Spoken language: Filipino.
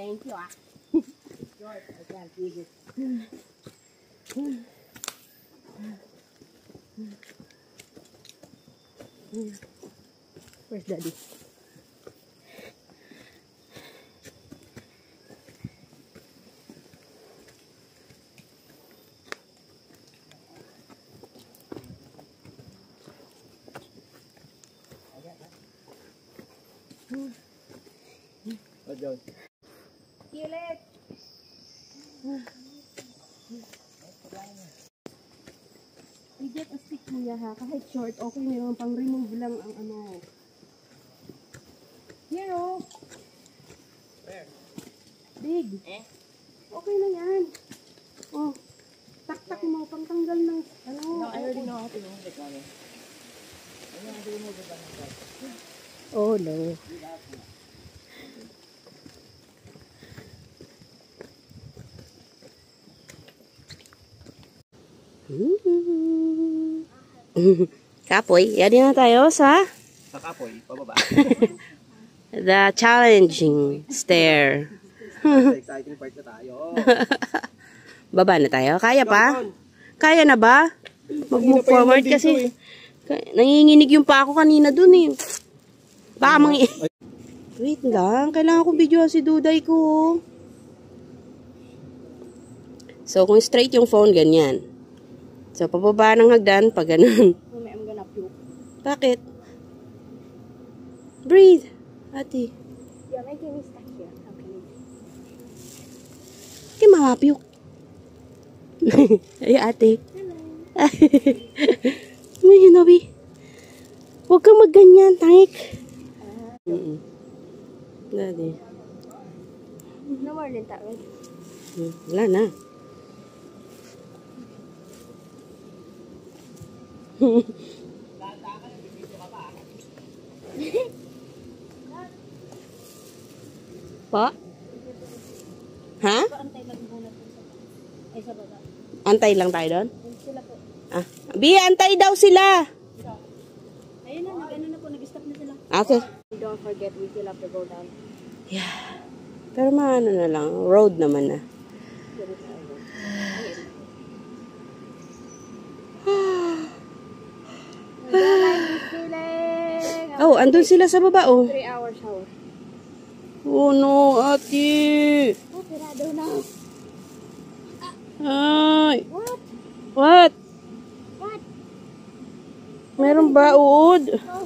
Thank you, ah. Short, I can't use it. Where's Daddy? Kilit! I-get a stick kuya ha. Kahit short, okay na yun. Pang remove lang ang ano. Here oh. Where? Big. Eh? Okay na yan. Oh. Tak-tak mo. Pang tanggal ng ano. No, I already know how to remove the color. I know how to remove the color. Oh no. Kapoy, yari na tayo sa Kapoy, pababa. the challenging stair. Exciting part na tayo. Baba na tayo. Kaya pa? Kaya na ba? Mag-move forward kasi nanginginig yung pa ako kanina dun eh. Baka wait lang, kailangan ko videoan si Duday ko. So, kung straight yung phone, ganyan. So, pababa ng hagdan, pag ganun. I'm gonna puke. Bakit? Breathe, ate. You're making me stuck here. How can you? Kaya mapapiyok. Ay, ate. Hello. May hinabi. Huwag kang magganyan, tangik. Daddy. No more than that, right? Wala na. Pa? Ha? Antay lang muna po ay sa baba. Antay lang tayo doon? Sila po. Ah. Bi, antay daw sila. Ayun na, nag-ano na po, nag-stop na sila. Okay. Don't forget, we still have to go down. Yeah. Pero maano na lang. Road naman na. Oh, andun sila sa baba, oh. 3-hour shower. Oh no, ate. Oh, pirado na. Ay. What? What? What? Meron ba uod? Oh.